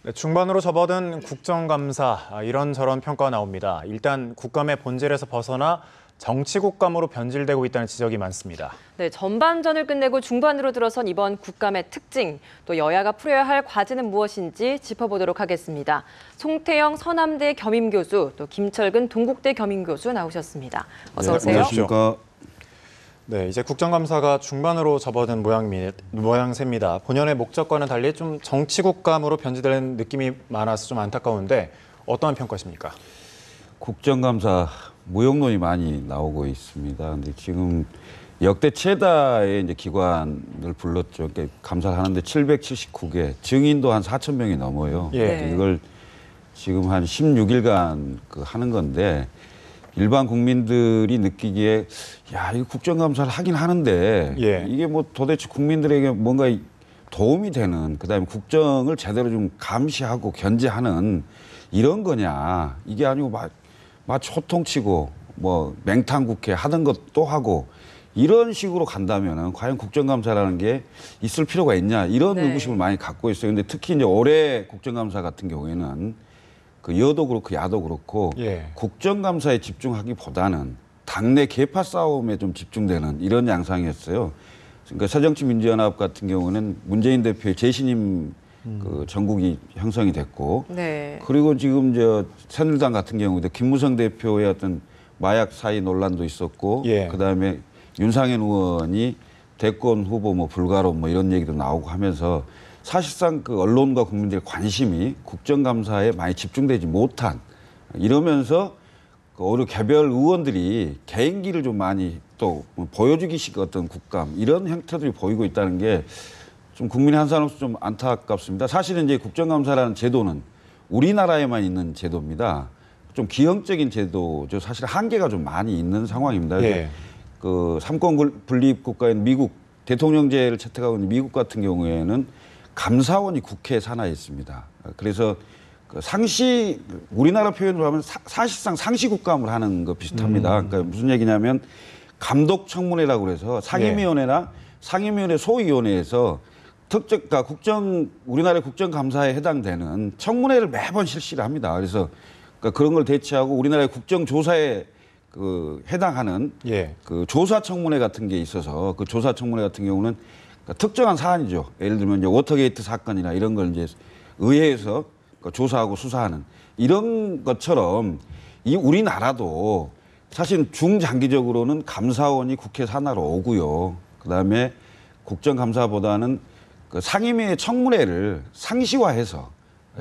네, 중반으로 접어든 국정감사, 이런저런 평가가 나옵니다. 일단 국감의 본질에서 벗어나 정치 국감으로 변질되고 있다는 지적이 많습니다. 네, 전반전을 끝내고 중반으로 들어선 이번 국감의 특징, 또 여야가 풀어야 할 과제는 무엇인지 짚어보도록 하겠습니다. 송태영 서남대 겸임교수, 또 김철근 동국대 겸임교수 나오셨습니다. 어서 오세요. 안녕하십니까. 네, 이제 국정감사가 중반으로 접어든 모양새입니다. 본연의 목적과는 달리 좀 정치 국감으로 변질되는 느낌이 많아서 좀 안타까운데 어떠한 평가십니까? 국정감사 무용론이 많이 나오고 있습니다. 근데 지금 역대 최다의 이제 기관을 불렀죠. 그러니까 감사를 하는데 779개, 증인도 한 4,000명이 넘어요. 예. 이걸 지금 한 16일간 하는 건데 일반 국민들이 느끼기에 야, 이거 국정감사를 하긴 하는데 예. 이게 뭐 도대체 국민들에게 뭔가 도움이 되는, 그다음에 국정을 제대로 좀 감시하고 견제하는 이런 거냐. 이게 아니고 마치 호통치고 뭐 맹탕국회 하던 것도 하고 이런 식으로 간다면은 과연 국정감사라는 게 있을 필요가 있냐, 이런 의구심을 많이 갖고 있어요. 근데 특히 이제 올해 국정감사 같은 경우에는 그 여도 그렇고 야도 그렇고 국정감사에 집중하기보다는 당내 계파 싸움에 좀 집중되는 이런 양상이었어요. 그러니까 새정치민주연합 같은 경우는 문재인 대표의 재신임 그 전국이 형성이 됐고, 그리고 지금 새누리당 같은 경우도 김무성 대표의 어떤 마약 사이 논란도 있었고, 그다음에 윤상현 의원이 대권 후보 뭐 불가로 뭐 이런 얘기도 나오고 하면서 사실상 그 언론과 국민들의 관심이 국정감사에 많이 집중되지 못한, 이러면서 오히려 개별 의원들이 개인기를 좀 많이 또 보여주기식 어떤 국감 이런 형태들이 보이고 있다는 게 좀 국민의 한 사람으로서 좀 안타깝습니다. 사실은 이제 국정감사라는 제도는 우리나라에만 있는 제도입니다. 좀 기형적인 제도죠. 사실 한계가 좀 많이 있는 상황입니다. 그 삼권 분립 국가인 미국, 대통령제를 채택하고 있는 미국 같은 경우에는 감사원이 국회 산하에 있습니다. 그래서 그 우리나라 표현으로 하면 사실상 상시국감을 하는 것 비슷합니다. 그러니까 무슨 얘기냐면 감독청문회라고 그래서 상임위원회나 상임위원회 소위원회에서 그러니까 우리나라의 국정감사에 해당되는 청문회를 매번 실시를 합니다. 그래서 그러니까 그런 걸 대체하고 우리나라의 국정조사에 해당하는 그 조사청문회 같은 게 있어서, 그 조사청문회 같은 경우는 그러니까 특정한 사안이죠. 예를 들면 이제 워터게이트 사건이나 이런 걸 이제 의회에서 조사하고 수사하는 이런 것처럼 이 우리나라도 사실 중장기적으로는 감사원이 국회 산하로 오고요. 그다음에 국정감사보다는 그 상임위의 청문회를 상시화해서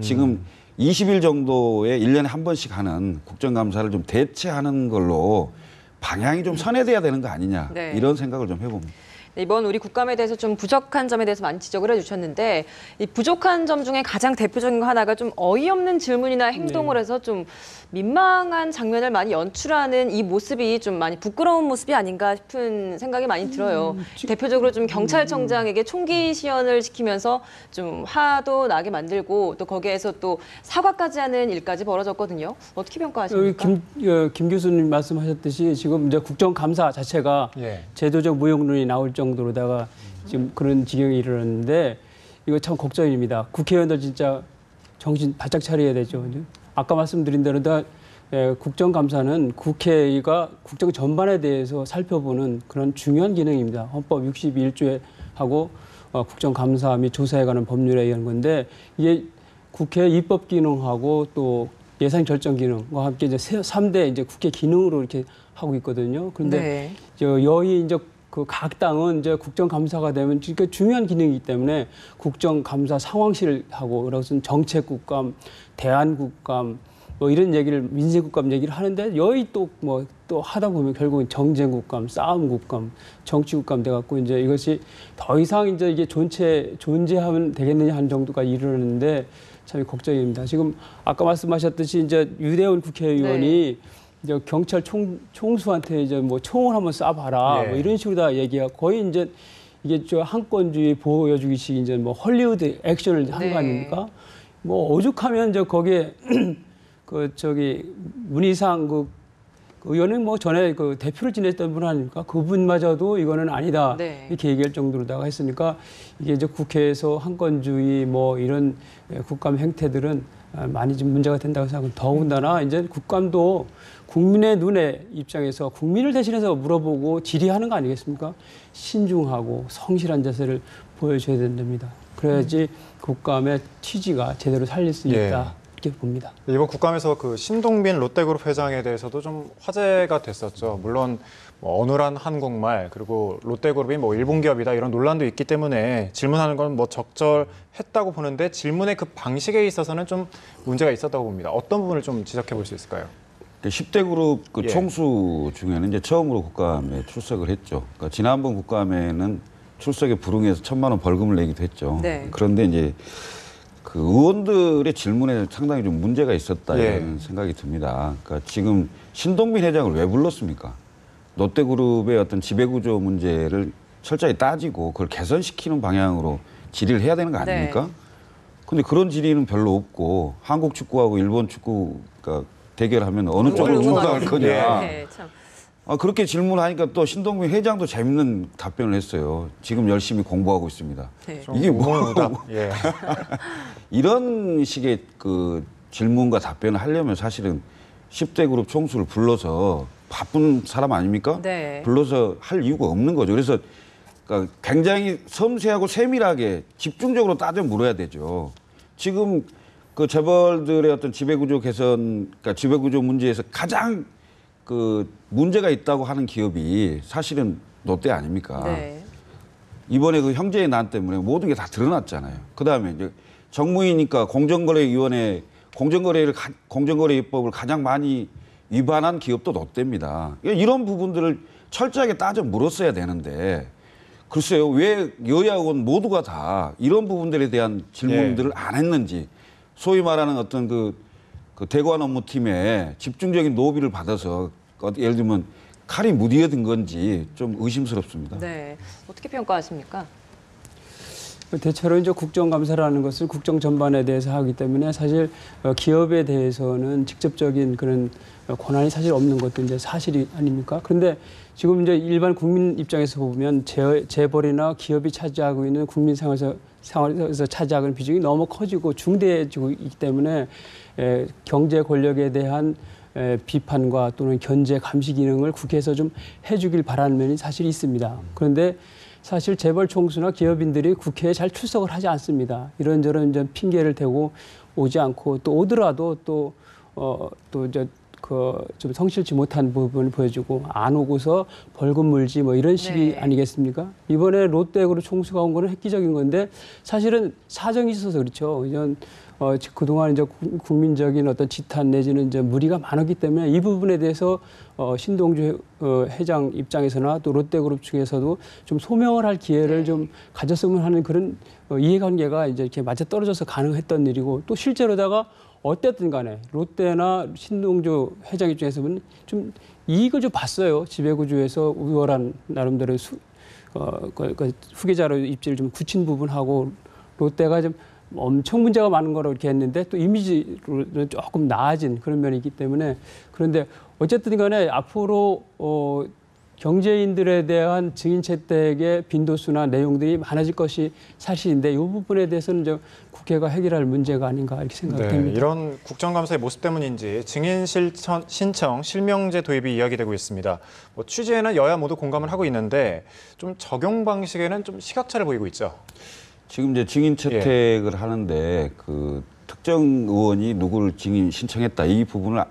지금 20일 정도에 1년에 한 번씩 하는 국정감사를 좀 대체하는 걸로 방향이 좀 선회돼야 되는 거 아니냐, 이런 생각을 좀 해봅니다. 이번 우리 국감에 대해서 좀 부족한 점에 대해서 많이 지적을 해주셨는데, 이 부족한 점 중에 가장 대표적인 거 하나가 좀 어이없는 질문이나 행동을 해서 좀 민망한 장면을 많이 연출하는 이 모습이 좀 많이 부끄러운 모습이 아닌가 싶은 생각이 많이 들어요. 대표적으로 좀 경찰청장에게 총기 시연을 시키면서 좀 화도 나게 만들고, 또 거기에서 또 사과까지 하는 일까지 벌어졌거든요. 어떻게 평가하십니까? 김 교수님 말씀하셨듯이 지금 이제 국정감사 자체가 제도적 무용론이 나올 정도로다가 지금 그런 지경에 이르렀는데, 이거 참 걱정입니다. 국회의원들 진짜 정신 바짝 차려야 되죠. 아까 말씀드린 대로 국정감사는 국회가 국정 전반에 대해서 살펴보는 그런 중요한 기능입니다. 헌법 61조에 하고 국정감사 및 조사에 관한 법률에 의한 건데, 이게 국회 입법 기능하고 또 예산 결정 기능과 함께 이제 3대 이제 국회 기능으로 이렇게 하고 있거든요. 그런데 여의 이제 그 각 당은 이제 국정감사가 되면 중요한 기능이기 때문에 국정감사 상황실을 하고, 그것은 정책국감, 대안국감 뭐 이런 얘기를, 민생국감 얘기를 하는데, 여의 또 하다 보면 결국은 정쟁국감, 싸움국감, 정치국감 돼갖고 이제 이것이 더 이상 이제 이게 존재하면 되겠느냐 하는 정도까지 이르렀는데 참 걱정입니다. 지금 아까 말씀하셨듯이 이제 유대원 국회의원이 이제 경찰 총수한테 이제 뭐 총을 한번 쏴봐라 뭐 이런 식으로 다 얘기하고, 거의 이제 이게 한권주의 보여주기식 이제 뭐 헐리우드 액션을 한 거 아닙니까? 뭐 오죽하면 거기에 문희상 그 의원은 뭐 전에 그 대표를 지냈던 분 아닙니까? 그분마저도 이거는 아니다 네. 이렇게 얘기할 정도로다가 했으니까 이게 이제 국회에서 한건주의 뭐 이런 국감 행태들은 많이 좀 문제가 된다고 생각합니다. 더군다나 이제 국감도 국민의 눈에 입장에서 국민을 대신해서 물어보고 질의하는 거 아니겠습니까? 신중하고 성실한 자세를 보여줘야 된답니다. 그래야지 국감의 취지가 제대로 살릴 수 있다. 이렇게 봅니다. 이번 국감에서 그 신동빈 롯데그룹 회장에 대해서도 좀 화제가 됐었죠. 물론 뭐 어눌한 한국말 그리고 롯데그룹이 뭐 일본 기업이다 이런 논란도 있기 때문에 질문하는 건 뭐 적절했다고 보는데 질문의 그 방식에 있어서는 좀 문제가 있었다고 봅니다. 어떤 부분을 좀 지적해 볼 수 있을까요? 10대 그룹 그 예. 총수 중에는 이제 처음으로 국감에 출석을 했죠. 그러니까 지난번 국감에는 출석에 불응해서 1,000만 원 벌금을 내기도 했죠. 네. 그런데 이제 그 의원들의 질문에 상당히 좀 문제가 있었다 예. 이런 생각이 듭니다. 그러니까 지금 신동빈 회장을 왜 불렀습니까? 롯데그룹의 어떤 지배구조 문제를 철저히 따지고 그걸 개선시키는 방향으로 질의를 해야 되는 거 아닙니까? 네. 근데 그런 질의는 별로 없고 한국 축구하고 일본 축구가 대결하면 어느 쪽을 응원할 거냐. 네, 참. 그렇게 질문하니까 또 신동빈 회장도 재밌는 답변을 했어요. 지금 열심히 공부하고 있습니다. 네. 이게 뭐 우문우답. 예. 이런 식의 그 질문과 답변을 하려면 사실은 10대 그룹 총수를 불러서 바쁜 사람 아닙니까? 네. 불러서 할 이유가 없는 거죠. 그래서 그러니까 굉장히 섬세하고 세밀하게 집중적으로 따져 물어야 되죠. 지금 그 재벌들의 어떤 지배구조 개선, 그러니까 지배구조 문제에서 가장 그 문제가 있다고 하는 기업이 사실은 롯데 아닙니까? 네. 이번에 그 형제의 난 때문에 모든 게 다 드러났잖아요. 그 다음에 이제 정무위니까 공정거래위원회 공정거래입법을 가장 많이 위반한 기업도 롯데입니다. 이런 부분들을 철저하게 따져 물었어야 되는데 글쎄요, 왜 여야원 모두가 다 이런 부분들에 대한 질문들을 안 했는지 소위 말하는 어떤 그 대관 업무팀에 집중적인 노비를 받아서 예를 들면 칼이 무디어든 건지 좀 의심스럽습니다. 네. 어떻게 평가하십니까? 대체로 이제 국정감사라는 것을 국정 전반에 대해서 하기 때문에 사실 기업에 대해서는 직접적인 그런 권한이 사실 없는 것도 이제 사실이 아닙니까? 그런데 지금 이제 일반 국민 입장에서 보면 재벌이나 기업이 차지하고 있는 국민 생활에서 차지하는 비중이 너무 커지고 중대해지고 있기 때문에 경제 권력에 대한 비판과 또는 견제 감시 기능을 국회에서 좀 해주길 바라는 면이 사실 있습니다. 그런데 사실 재벌 총수나 기업인들이 국회에 잘 출석을 하지 않습니다. 이런저런 이제 핑계를 대고 오지 않고 또 오더라도 좀 성실치 못한 부분을 보여주고 안 오고서 벌금 물지 뭐 이런 식이 네. 아니겠습니까? 이번에 롯데그룹 총수가 온 거는 획기적인 건데 사실은 사정이 있어서 그렇죠. 이전 그동안 이제 국민적인 어떤 지탄 내지는 이제 무리가 많았기 때문에 이 부분에 대해서 신동주 회장 입장에서나 또 롯데그룹 측에서도 좀 소명을 할 기회를 좀 가졌으면 하는 그런 이해관계가 이제 이렇게 맞아 떨어져서 가능했던 일이고 또 실제로다가 어쨌든 간에 롯데나 신동주 회장 입장에서는 좀 이익을 좀 봤어요. 지배구조에서 우월한 나름대로 후계자로 입지를 좀 굳힌 부분하고 롯데가 좀 엄청 문제가 많은 거라고 이렇게 했는데 또 이미지로는 조금 나아진 그런 면이 있기 때문에 그런데 어쨌든 간에 앞으로 경제인들에 대한 증인 채택의 빈도수나 내용들이 많아질 것이 사실인데 이 부분에 대해서는 이제 국회가 해결할 문제가 아닌가 이렇게 생각됩니다. 이런 국정감사의 모습 때문인지 증인 신청 실명제 도입이 이야기되고 있습니다. 뭐 취지에는 여야 모두 공감을 하고 있는데 좀 적용 방식에는 좀 시각차를 보이고 있죠. 지금 이제 증인 채택을 하는데 그 특정 의원이 누구를 증인 신청했다 이 부분을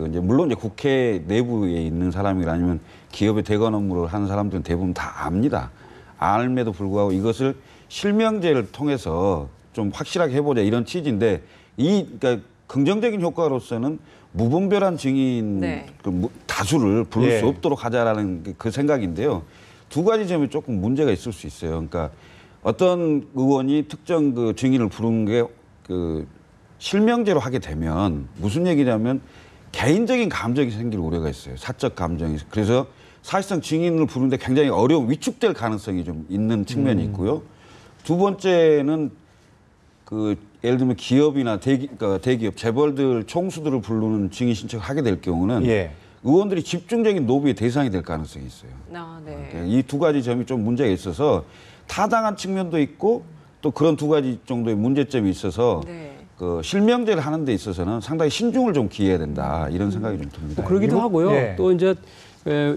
이제 물론 이제 국회 내부에 있는 사람이나 아니면 기업의 대관 업무를 하는 사람들은 대부분 다 압니다. 알매도 불구하고 이것을 실명제를 통해서 좀 확실하게 해보자 이런 취지인데 그러니까 긍정적인 효과로서는 무분별한 증인 다수를 부를 수 없도록 하자라는 그 생각인데요. 두 가지 점이 조금 문제가 있을 수 있어요. 그러니까 어떤 의원이 특정 그 증인을 부른 게 그 실명제로 하게 되면 무슨 얘기냐면 개인적인 감정이 생길 우려가 있어요. 사적 감정이. 그래서 사실상 증인을 부르는데 굉장히 위축될 가능성이 좀 있는 측면이 있고요. 두 번째는 그 예를 들면 기업이나 대기업, 재벌들 총수들을 부르는 증인 신청을 하게 될 경우는 의원들이 집중적인 노비의 대상이 될 가능성이 있어요. 네. 이 두 가지 점이 좀 문제가 있어서 타당한 측면도 있고 또 그런 두 가지 정도의 문제점이 있어서 네. 그 실명제를 하는 데 있어서는 상당히 신중을 좀 기해야 된다 이런 생각이 좀 듭니다. 그러기도 하고요. 예. 또 이제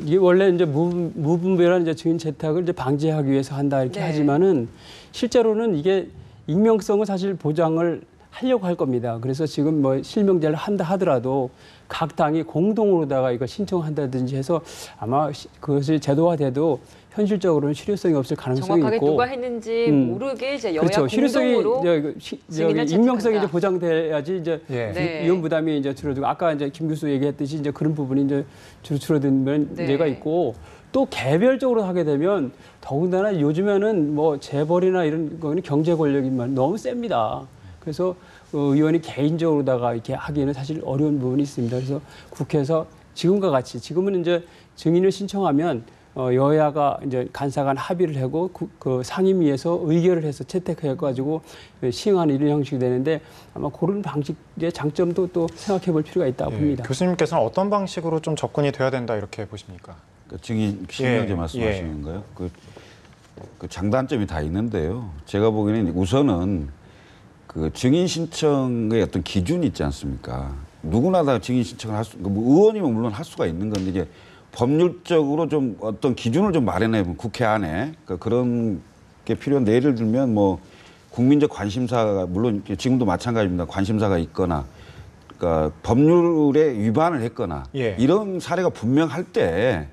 이게 원래 이제 무분별한 이제 증인 채택을 이제 방지하기 위해서 한다 이렇게 네. 하지만은 실제로는 이게 익명성은 사실 보장을 하려고 할 겁니다. 그래서 지금 뭐 실명제를 한다 하더라도 각 당이 공동으로다가 이걸 신청한다든지 해서 아마 그것이 제도화돼도 현실적으로는 실효성이 없을 가능성이 정확하게 있고 누가 했는지 모르게 이제 여야 그렇죠. 실효성이 공동으로 저기 익명성이 이제 보장돼야지 이제 예. 네. 위험 부담이 이제 줄어들고 아까 이제 김 교수 얘기했듯이 이제 그런 부분이 이제 줄어드는 네. 문제가 있고 또 개별적으로 하게 되면 더군다나 요즘에는 뭐 재벌이나 이런 거는 경제 권력이 너무 셉니다. 그래서 의원이 개인적으로다가 이렇게 하기에는 사실 어려운 부분이 있습니다. 그래서 국회에서 지금과 같이 지금은 이제 증인을 신청하면 여야가 이제 간사간 합의를 하고 그 상임위에서 의결을 해서 채택해가지고 시행하는 이런 형식이 되는데 아마 그런 방식의 장점도 또 생각해 볼 필요가 있다고 예. 봅니다. 교수님께서는 어떤 방식으로 좀 접근이 돼야 된다 이렇게 보십니까? 그 증인 실명제 예. 말씀하시는 거예요? 그 장단점이 다 있는데요. 제가 보기에는 우선은 그 증인 신청의 어떤 기준이 있지 않습니까? 누구나 다 증인 신청을 할 수, 뭐 의원이면 물론 할 수가 있는 건데 이제 법률적으로 좀 어떤 기준을 좀 마련해보면 국회 안에 그러니까 그런 게 필요한데 예를 들면 뭐 국민적 관심사가 물론 지금도 마찬가지입니다. 관심사가 있거나 그러니까 법률에 위반을 했거나 예. 이런 사례가 분명할 때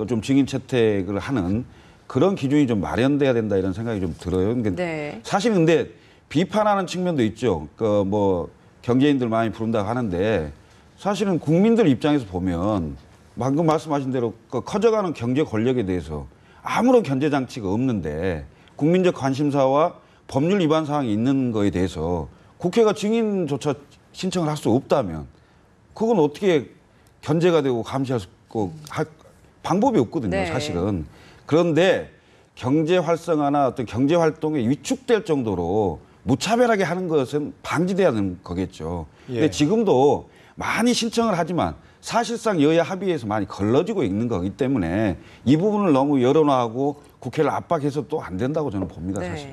좀 증인 채택을 하는 그런 기준이 좀 마련돼야 된다 이런 생각이 좀 들어요. 근데 네. 사실 근데 비판하는 측면도 있죠. 그 뭐 경제인들 많이 부른다고 하는데 사실은 국민들 입장에서 보면 방금 말씀하신 대로 그 커져가는 경제 권력에 대해서 아무런 견제 장치가 없는데 국민적 관심사와 법률 위반 사항이 있는 거에 대해서 국회가 증인조차 신청을 할 수 없다면 그건 어떻게 견제가 되고 감시할 수 있고 할 방법이 없거든요, 네. 사실은. 그런데 경제 활성화나 어떤 경제 활동에 위축될 정도로 무차별하게 하는 것은 방지돼야 하는 거겠죠. 근데 예. 지금도 많이 신청을 하지만 사실상 여야 합의에서 많이 걸러지고 있는 거기 때문에 이 부분을 너무 열어놔하고 국회를 압박해서 또 안 된다고 저는 봅니다, 사실.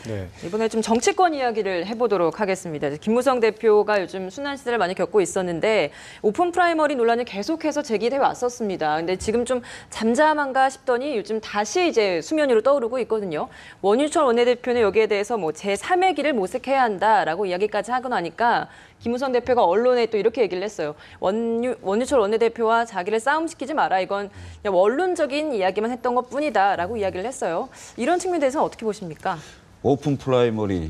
네. 이번에 좀 정치권 이야기를 해보도록 하겠습니다. 김무성 대표가 요즘 순환 시대를 많이 겪고 있었는데 오픈 프라이머리 논란이 계속해서 제기돼 왔었습니다. 근데 지금 좀 잠잠한가 싶더니 요즘 다시 이제 수면 위로 떠오르고 있거든요. 원유철 원내대표는 여기에 대해서 뭐 제3의 길을 모색해야 한다라고 이야기까지 하고 나니까 김무성 대표가 언론에 또 이렇게 얘기를 했어요. 원유철 원내대표와 자기를 싸움시키지 마라. 이건 그냥 원론적인 이야기만 했던 것뿐이다라고 이야기를 했어요. 이런 측면에 대해서는 어떻게 보십니까? 오픈 프라이머리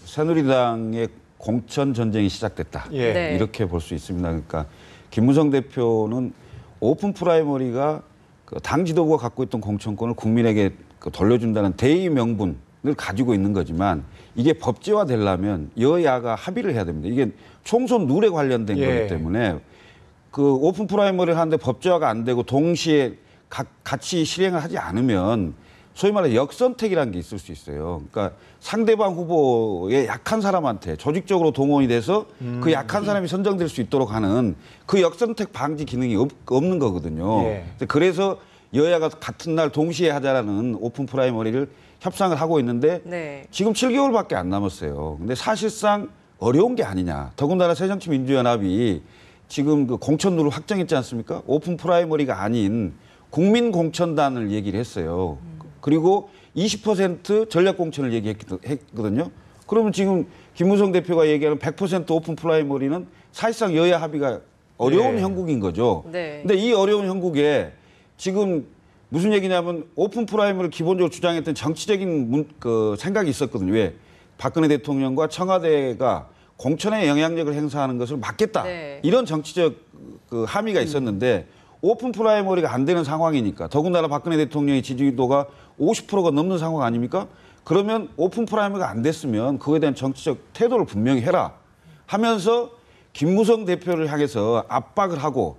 새누리당의 공천 전쟁이 시작됐다. 예. 네. 이렇게 볼 수 있습니다. 그러니까 김무성 대표는 오픈 프라이머리가 그 당 지도부가 갖고 있던 공천권을 국민에게 돌려준다는 대의 명분을 가지고 있는 거지만 이게 법제화 되려면 여야가 합의를 해야 됩니다. 이게 총선 룰에 관련된 예. 거기 때문에 그 오픈 프라이머리를 하는데 법제화가 안 되고 동시에 같이 실행을 하지 않으면 소위 말해 역선택이라는 게 있을 수 있어요. 그러니까 상대방 후보의 약한 사람한테 조직적으로 동원이 돼서 그 약한 사람이 선정될 수 있도록 하는 그 역선택 방지 기능이 없는 거거든요. 예. 그래서 여야가 같은 날 동시에 하자라는 오픈 프라이머리를 협상을 하고 있는데 네. 지금 7개월밖에 안 남았어요. 근데 사실상 어려운 게 아니냐. 더군다나 새정치민주연합이 지금 그 공천 룰을 확정했지 않습니까? 오픈 프라이머리가 아닌 국민공천단을 얘기를 했어요. 그리고 20% 전략공천을 얘기했거든요. 그러면 지금 김무성 대표가 얘기하는 100% 오픈 프라이머리는 사실상 여야 합의가 어려운 네. 형국인 거죠. 네. 근데 이 어려운 형국에 지금 무슨 얘기냐면 오픈 프라이머리를 기본적으로 주장했던 정치적인 그 생각이 있었거든요. 왜? 박근혜 대통령과 청와대가 공천에 영향력을 행사하는 것을 막겠다. 네. 이런 정치적 그 함의가 있었는데 오픈 프라이머리가 안 되는 상황이니까 더군다나 박근혜 대통령의 지지도가 50%가 넘는 상황 아닙니까? 그러면 오픈 프라이머리가 안 됐으면 그거에 대한 정치적 태도를 분명히 해라 하면서 김무성 대표를 향해서 압박을 하고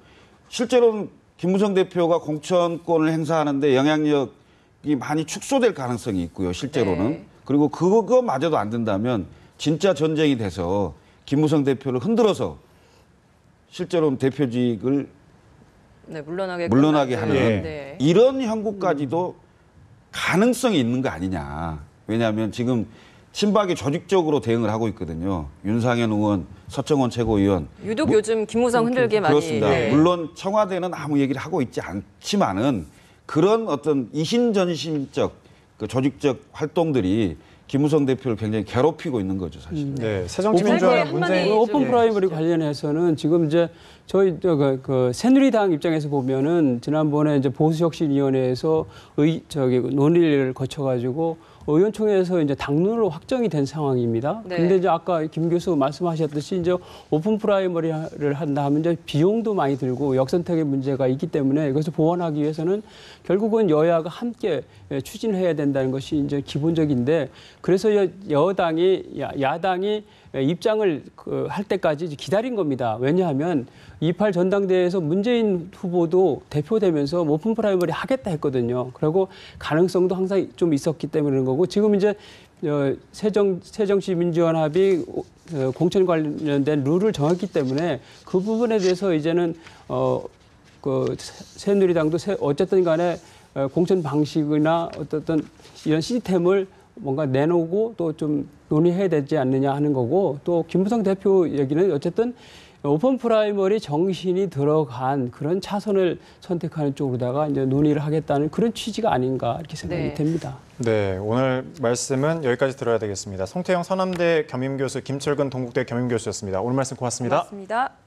실제로는 김무성 대표가 공천권을 행사하는데 영향력이 많이 축소될 가능성이 있고요. 실제로는. 네. 그리고 그거마저도 안 된다면 진짜 전쟁이 돼서 김무성 대표를 흔들어서 실제로는 대표직을 네, 물러나게 하는 네. 이런 형국까지도 가능성이 있는 거 아니냐. 왜냐하면 지금 친박이 조직적으로 대응을 하고 있거든요. 윤상현 의원, 서청원 최고위원. 유독 요즘 김무성 흔들기에 많이. 그렇습니다. 네. 물론 청와대는 아무 얘기를 하고 있지 않지만은 그런 어떤 이신전심적 그 조직적 활동들이 김무성 대표를 굉장히 괴롭히고 있는 거죠, 사실. 네, 새정치민주화의 오픈 문제. 좀 오픈 프라이머리 관련해서는 지금 이제 저희 그 새누리당 입장에서 보면은 지난번에 이제 보수혁신위원회에서 논의를 거쳐가지고 의원총회에서 이제 당론으로 확정이 된 상황입니다. 네. 근데 이제 아까 김 교수 말씀하셨듯이 이제 오픈 프라이머리를 한다 하면 이제 비용도 많이 들고 역선택의 문제가 있기 때문에 이것을 보완하기 위해서는 결국은 여야가 함께 추진해야 된다는 것이 이제 기본적인데 그래서 야당이 입장을 할 때까지 기다린 겁니다. 왜냐하면 28 전당대회에서 문재인 후보도 대표되면서 오픈 프라이머리 하겠다 했거든요. 그리고 가능성도 항상 좀 있었기 때문에 그런 거고 지금 이제 새정치민주연합이 공천 관련된 룰을 정했기 때문에 그 부분에 대해서 이제는 그 새누리당도 어쨌든 간에 공천 방식이나 어떤 이런 시스템을 뭔가 내놓고 또 좀 논의해야 되지 않느냐 하는 거고 또 김무성 대표 얘기는 어쨌든 오픈 프라이머리 정신이 들어간 그런 차선을 선택하는 쪽으로다가 이제 논의를 하겠다는 그런 취지가 아닌가 이렇게 생각이 네. 됩니다. 네, 오늘 말씀은 여기까지 들어야 되겠습니다. 송태영 서남대 겸임교수, 김철근 동국대 겸임교수였습니다. 오늘 말씀 고맙습니다. 고맙습니다.